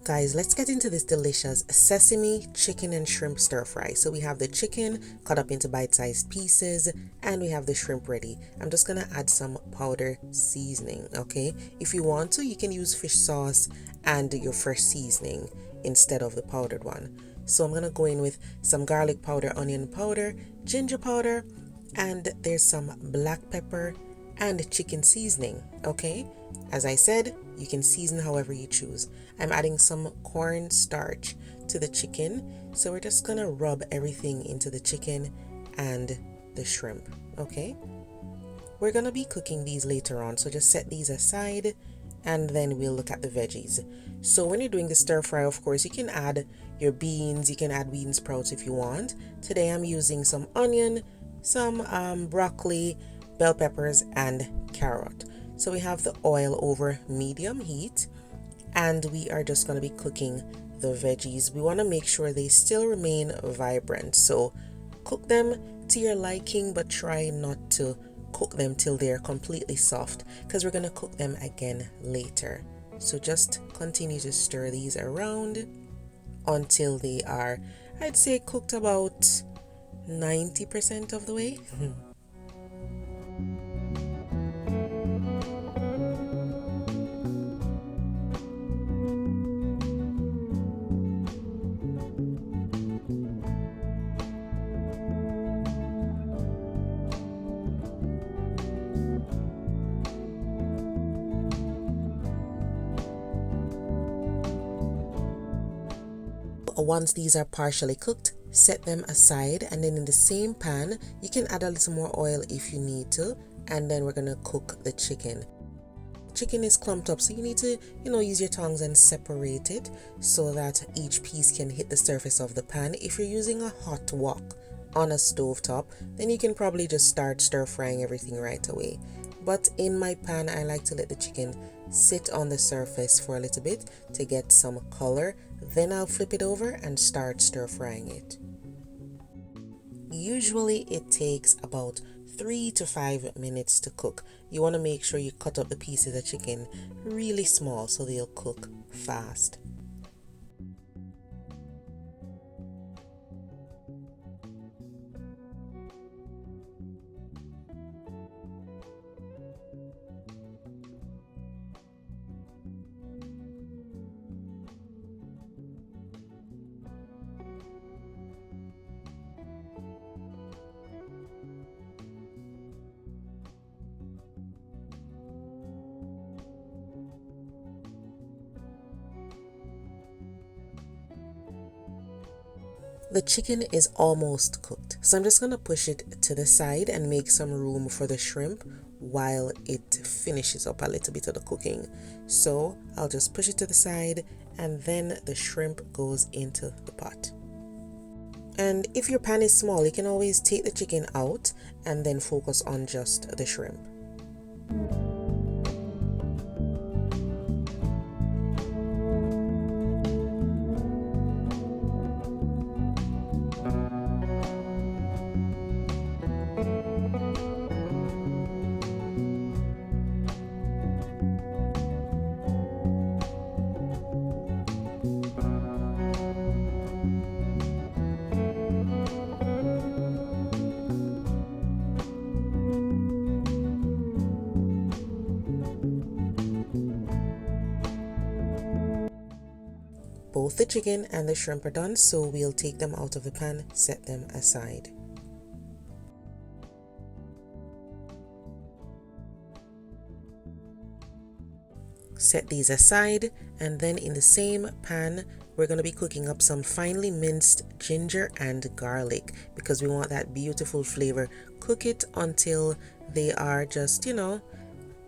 guys, let's get into this delicious sesame chicken and shrimp stir fry. So we have the chicken cut up into bite-sized pieces and we have the shrimp ready. I'm just gonna add some powder seasoning. Okay, if you want to, you can use fish sauce and your fresh seasoning instead of the powdered one. So I'm gonna go in with some garlic powder, onion powder, ginger powder, and there's some black pepper and chicken seasoning. Okay, as I said, you can season however you choose. I'm adding some cornstarch to the chicken, so we're just gonna rub everything into the chicken and the shrimp. Okay, we're gonna be cooking these later on, so just set these aside and then we'll look at the veggies. So when you're doing the stir fry, of course, you can add your beans, you can add bean sprouts if you want. Today I'm using some onion, some broccoli, bell peppers, and carrot. So we have the oil over medium heat and we are just going to be cooking the veggies. We want to make sure they still remain vibrant, so cook them to your liking, but try not to cook them till they're completely soft because we're going to cook them again later. So just continue to stir these around until they are, I'd say, cooked about 90% of the way. Once these are partially cooked, set them aside, and then in the same pan you can add a little more oil if you need to, and then we're gonna cook the chicken. Chicken is clumped up, so you need to use your tongs and separate it so that each piece can hit the surface of the pan. If you're using a hot wok on a stove top, then you can probably just start stir frying everything right away. But in my pan, I like to let the chicken sit on the surface for a little bit to get some color. Then I'll flip it over and start stir frying it. Usually it takes about 3 to 5 minutes to cook. You want to make sure you cut up the pieces of chicken really small so they'll cook fast. The chicken is almost cooked, so I'm just going to push it to the side and make some room for the shrimp while it finishes up a little bit of the cooking. So I'll just push it to the side and then the shrimp goes into the pot. And if your pan is small, you can always take the chicken out and then focus on just the shrimp. Both the chicken and the shrimp are done, so we'll take them out of the pan, set them aside. Set these aside, and then in the same pan we're going to be cooking up some finely minced ginger and garlic because we want that beautiful flavor. Cook it until they are just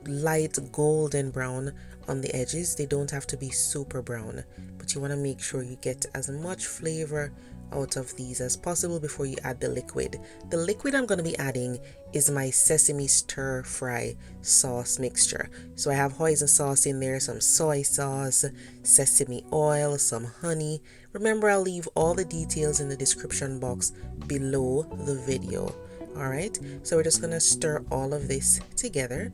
light golden brown on the edges. They don't have to be super brown, but you want to make sure you get as much flavor out of these as possible before you add the liquid. The liquid I'm going to be adding is my sesame stir fry sauce mixture. So I have hoisin sauce in there, some soy sauce, sesame oil, some honey. Remember, I'll leave all the details in the description box below the video. Alright, so we're just going to stir all of this together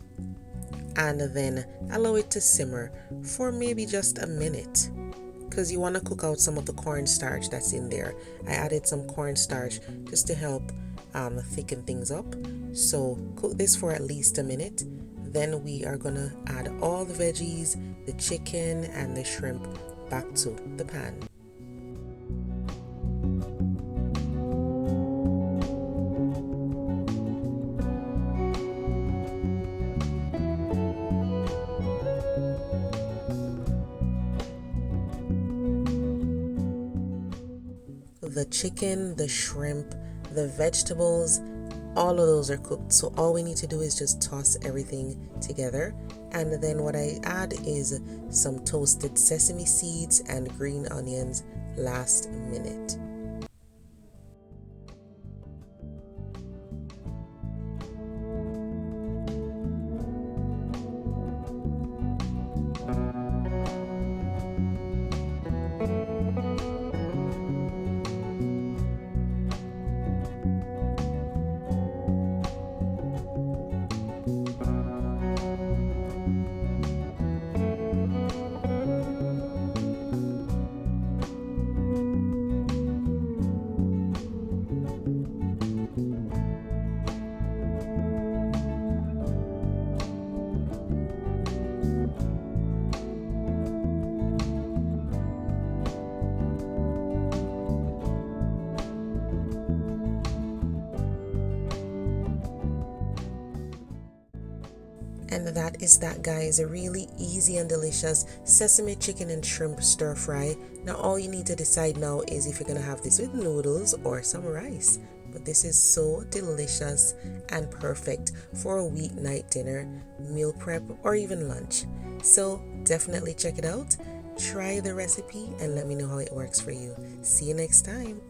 and then allow it to simmer for maybe just a minute. because you want to cook out some of the cornstarch that's in there. I added some cornstarch just to help thicken things up. So cook this for at least a minute. Then we are gonna add all the veggies, the chicken and the shrimp back to the pan. The chicken, the shrimp, the vegetables, all of those are cooked. So all we need to do is just toss everything together. And then what I add is some toasted sesame seeds and green onions last minute. And that is that, guys, a really easy and delicious sesame chicken and shrimp stir fry. Now all you need to decide now is if you're gonna have this with noodles or some rice. But this is so delicious and perfect for a weeknight dinner, meal prep, or even lunch. So definitely check it out, try the recipe, and let me know how it works for you. See you next time.